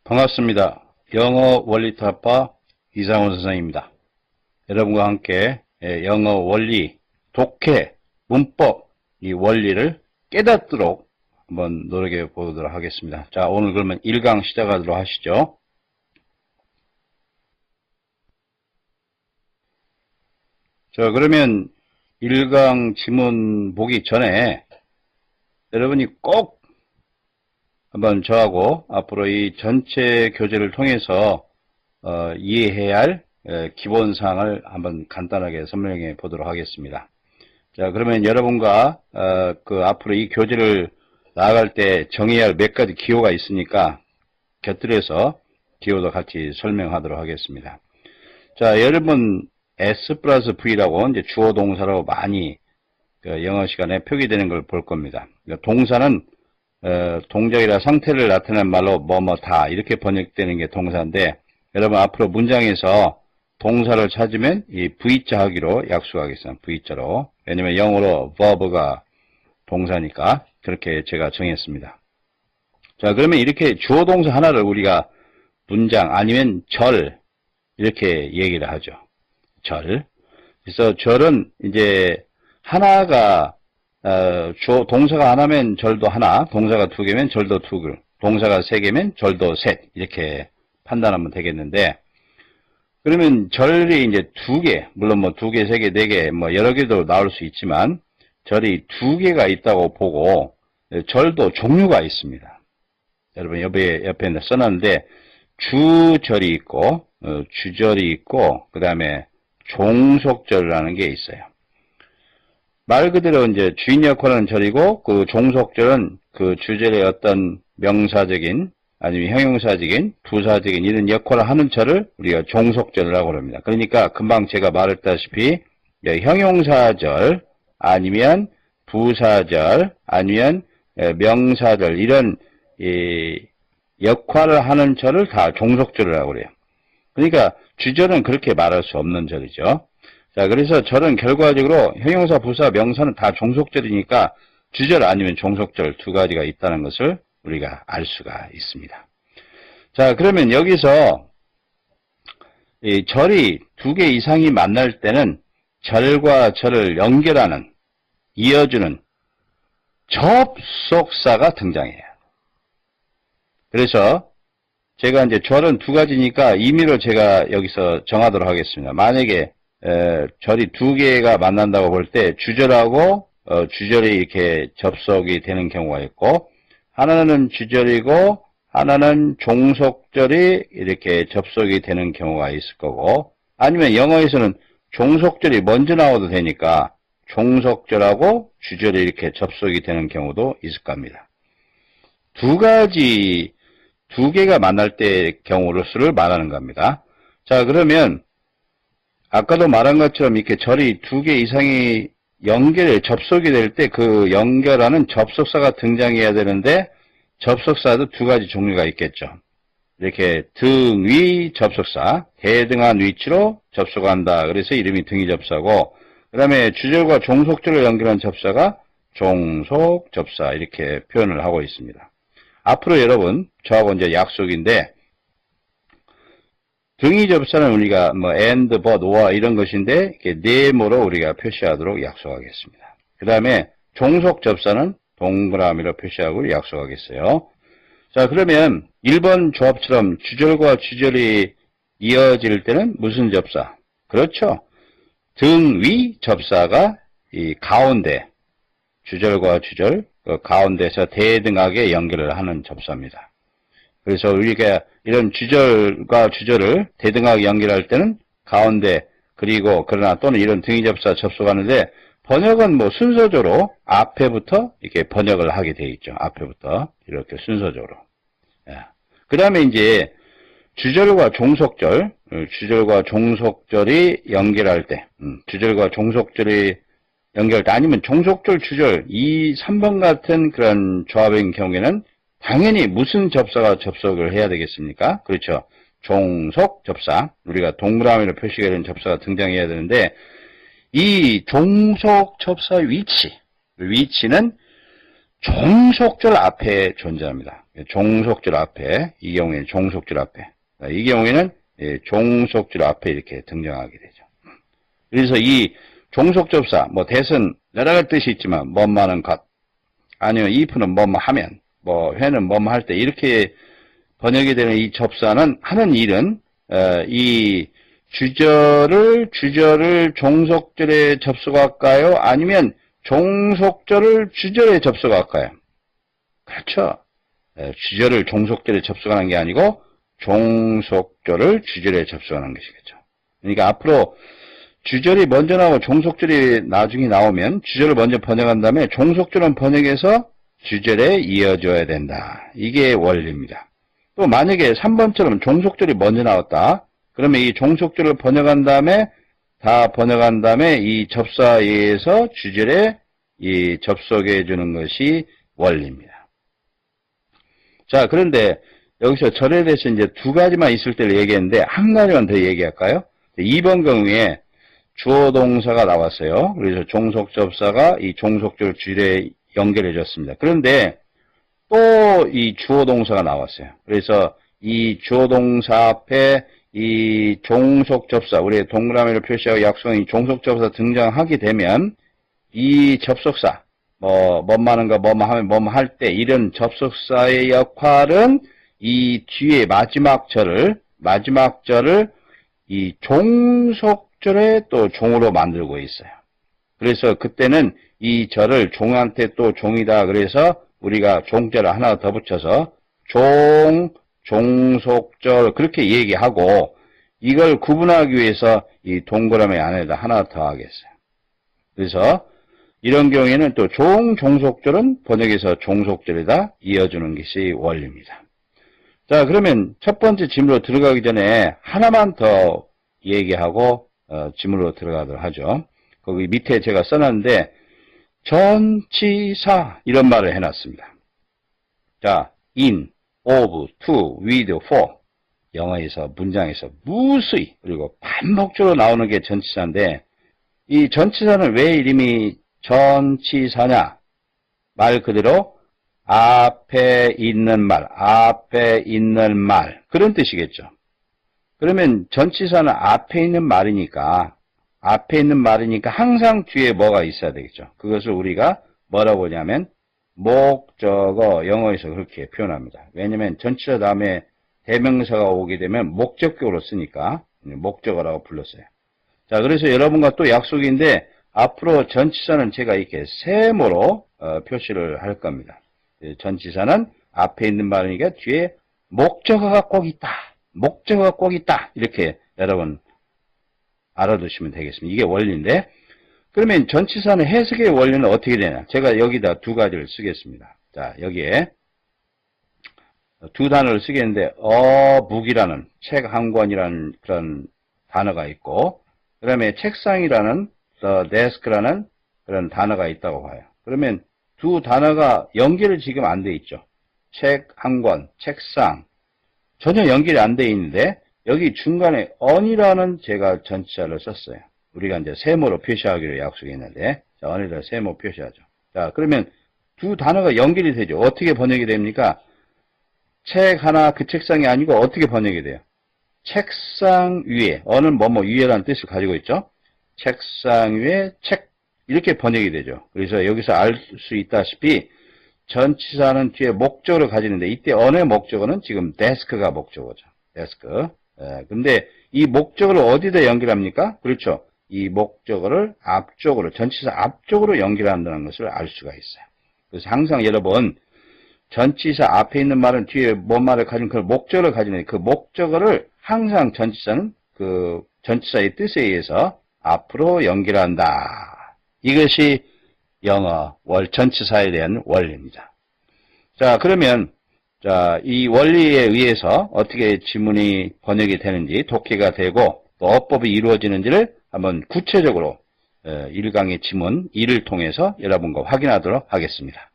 반갑습니다. 영어 원리타파 이상훈 선생입니다. 여러분과 함께 영어 원리, 독해, 문법, 이 원리를 깨닫도록 한번 노력해 보도록 하겠습니다. 자, 오늘 그러면 1강 시작하도록 하시죠. 자, 그러면 1강 지문 보기 전에 여러분이 꼭 한번 저하고 앞으로 이 전체 교재를 통해서 이해해야 할 기본사항을 한번 간단하게 설명해 보도록 하겠습니다. 자, 그러면 여러분과 그 앞으로 이 교재를 나아갈 때 정해야 할 몇 가지 기호가 있으니까 곁들여서 기호도 같이 설명하도록 하겠습니다. 자, 여러분 S 플러스 V라고 이제 주어 동사라고 많이 영어 시간에 표기되는 걸 볼 겁니다. 동사는 동작이나 상태를 나타내는 말로 뭐뭐다 이렇게 번역되는 게 동사인데, 여러분 앞으로 문장에서 동사를 찾으면 이 V자 하기로 약속하겠습니다. V자로. 왜냐면 영어로 verb가 동사니까 그렇게 제가 정했습니다. 자, 그러면 이렇게 주어 동사 하나를 우리가 문장 아니면 절 이렇게 얘기를 하죠. 절. 그래서 절은 이제 하나가 동사가 하나면 절도 하나, 동사가 두 개면 절도 두 개, 동사가 세 개면 절도 셋 이렇게 판단하면 되겠는데, 그러면 절이 이제 두 개, 물론 뭐 두 개, 세 개, 네 개, 뭐 여러 개도 나올 수 있지만 절이 두 개가 있다고 보고 절도 종류가 있습니다. 여러분 옆에 써놨는데 주절이 있고 주절이 있고 그 다음에 종속절이라는 게 있어요. 말 그대로 이제 주인 역할은 절이고, 그 종속절은 그 주절의 어떤 명사적인 아니면 형용사적인 부사적인 이런 역할을 하는 절을 우리가 종속절이라고 합니다. 그러니까 금방 제가 말했다시피 형용사절 아니면 부사절 아니면 명사절 이런 역할을 하는 절을 다 종속절이라고 그래요. 그러니까 주절은 그렇게 말할 수 없는 절이죠. 자, 그래서 절은 결과적으로 형용사, 부사, 명사는 다 종속절이니까 주절 아니면 종속절 두 가지가 있다는 것을 우리가 알 수가 있습니다. 자, 그러면 여기서 이 절이 두 개 이상이 만날 때는 절과 절을 연결하는, 이어주는 접속사가 등장해요. 그래서 제가 이제 절은 두 가지니까 임의로 제가 여기서 정하도록 하겠습니다. 만약에 절이 두 개가 만난다고 볼 때 주절하고 주절이 이렇게 접속이 되는 경우가 있고, 하나는 주절이고 하나는 종속절이 이렇게 접속이 되는 경우가 있을 거고, 아니면 영어에서는 종속절이 먼저 나와도 되니까 종속절하고 주절이 이렇게 접속이 되는 경우도 있을 겁니다. 두 개가 만날 때 경우를 수를 말하는 겁니다. 자, 그러면 아까도 말한 것처럼 이렇게 절이 두 개 이상이 접속이 될 때 그 연결하는 접속사가 등장해야 되는데, 접속사도 두 가지 종류가 있겠죠. 이렇게 등위 접속사, 대등한 위치로 접속한다. 그래서 이름이 등위 접사고, 그 다음에 주절과 종속절을 연결한 접사가 종속접사 이렇게 표현을 하고 있습니다. 앞으로 여러분 저하고 이제 약속인데, 등위 접사는 우리가 뭐 and, but, or 이런 것인데 이렇게 네모로 우리가 표시하도록 약속하겠습니다. 그 다음에 종속 접사는 동그라미로 표시하고 약속하겠어요. 자, 그러면 1번 조합처럼 주절과 주절이 이어질 때는 무슨 접사? 그렇죠. 등위 접사가 이 가운데, 주절과 주절 그 가운데서 대등하게 연결을 하는 접사입니다. 그래서 우리가 이런 주절과 주절을 대등하게 연결할 때는 가운데, 그리고 그러나 또는 이런 등위 접사 접속하는데, 번역은 뭐 순서적으로 앞에부터 이렇게 번역을 하게 되어 있죠. 앞에부터 이렇게 순서적으로. 그 다음에 이제 주절과 종속절이 연결할 때, 주절과 종속절이 연결할 때, 아니면 종속절, 주절, 3번 같은 그런 조합인 경우에는 당연히 무슨 접사가 접속을 해야 되겠습니까? 그렇죠. 종속 접사, 우리가 동그라미로 표시가 된 접사가 등장해야 되는데, 이 종속 접사의 위치는 종속절 앞에 존재합니다. 종속절 앞에, 이 경우에는 종속절 앞에, 이 경우에는 종속절 앞에 이렇게 등장하게 되죠. 그래서 이 종속접사, 뭐 대선 여러 가지 뜻이 있지만 뭐뭐하는 것, 아니면 if는 뭐뭐 하면, 뭐 회는 뭐뭐 할 때 이렇게 번역이 되는 이 접사는 하는 일은 이 주절을 종속절에 접속할까요? 아니면 종속절을 주절에 접속할까요? 그렇죠. 주절을 종속절에 접속하는 게 아니고 종속절을 주절에 접속하는 것이겠죠. 그러니까 앞으로 주절이 먼저 나오고 종속절이 나중에 나오면 주절을 먼저 번역한 다음에 종속절은 번역해서 주절에 이어줘야 된다. 이게 원리입니다. 또 만약에 3번처럼 종속절이 먼저 나왔다. 그러면 이 종속절을 번역한 다음에 이 접사에 의해서 주절에 이 접속해 주는 것이 원리입니다. 자, 그런데 여기서 절에 대해서 이제 두 가지만 있을 때를 얘기했는데 한 가지만 더 얘기할까요? 2번 경우에 주어 동사가 나왔어요. 그래서 종속 접사가 이 종속절 주절에 연결해 줬습니다. 그런데 또 이 주어 동사가 나왔어요. 그래서 이 주어 동사 앞에 이 종속 접사, 우리 동그라미를 표시하고 약속한 이 종속 접사 등장하게 되면 이 접속사, 뭐하는가, 뭐뭐 하면, 뭐뭐 할 때, 이런 접속사의 역할은 이 뒤에 마지막 절을 이 종속절에 또 종으로 만들고 있어요. 그래서 그때는 이 절을 종한테 또 종이다. 그래서 우리가 종절을 하나 더 붙여서 종속절 그렇게 얘기하고 이걸 구분하기 위해서 이 동그라미 안에다 하나 더 하겠어요. 그래서 이런 경우에는 또 종속절은 번역해서 종속절에다 이어주는 것이 원리입니다. 자, 그러면 첫 번째 지문으로 들어가기 전에 하나만 더 얘기하고 지문으로 들어가도록 하죠. 거기 밑에 제가 써놨는데 전치사 이런 말을 해놨습니다. 자, in, of, to, with, for 영어에서 문장에서 무수히 그리고 반복적으로 나오는 게 전치사인데 이 전치사는 왜 이름이 전치사냐? 말 그대로 앞에 있는 말 그런 뜻이겠죠. 그러면 전치사는 앞에 있는 말이니까 항상 뒤에 뭐가 있어야 되겠죠. 그것을 우리가 뭐라고 하냐면 목적어, 영어에서 그렇게 표현합니다. 왜냐면 전치사 다음에 대명사가 오게 되면 목적격으로 쓰니까 목적어라고 불렀어요. 자, 그래서 여러분과 또 약속인데 앞으로 전치사는 제가 이렇게 세모로 표시를 할 겁니다. 전치사는 앞에 있는 말이니까 뒤에 목적어가 꼭 있다. 이렇게 여러분 알아두시면 되겠습니다. 이게 원리인데 그러면 전치사는 해석의 원리는 어떻게 되냐? 제가 여기다 두 가지를 쓰겠습니다. 자, 여기에 두 단어를 쓰겠는데 어북이라는 책 한 권이라는 그런 단어가 있고 그 다음에 책상이라는 desk라는 그런 단어가 있다고 봐요. 그러면 두 단어가 연결이 지금 안 돼 있죠. 책 한 권, 책상 전혀 연결이 안 돼 있는데 여기 중간에 on이라는 제가 전치사를 썼어요. 우리가 이제 세모로 표시하기로 약속했는데 자, on에다 세모 표시하죠. 자, 그러면 두 단어가 연결이 되죠. 어떻게 번역이 됩니까? 책 하나 그 책상이 아니고 어떻게 번역이 돼요? 책상 위에, 어는 뭐뭐 위에라는 뜻을 가지고 있죠. 책상 위에 책 이렇게 번역이 되죠. 그래서 여기서 알 수 있다시피 전치사는 뒤에 목적어를 가지는데 이때 언의 목적어는 지금 desk가 목적어죠. desk. 근데 이 목적어를 어디다 연결합니까? 그렇죠. 이 목적어를 앞쪽으로, 전치사 앞쪽으로 연결한다는 것을 알 수가 있어요. 그래서 항상 여러분 전치사 앞에 있는 말은 뒤에 뭔 말을 가진 그 목적어를 가지는 그 목적어를 항상 전치사는 그 전치사의 뜻에 의해서 앞으로 연결한다. 이것이 영어 전치사에 대한 원리입니다. 자, 그러면 이 원리에 의해서 어떻게 지문이 번역이 되는지 독해가 되고 또 어법이 이루어지는지를 한번 구체적으로 1강의 지문 2를 통해서 여러분과 확인하도록 하겠습니다.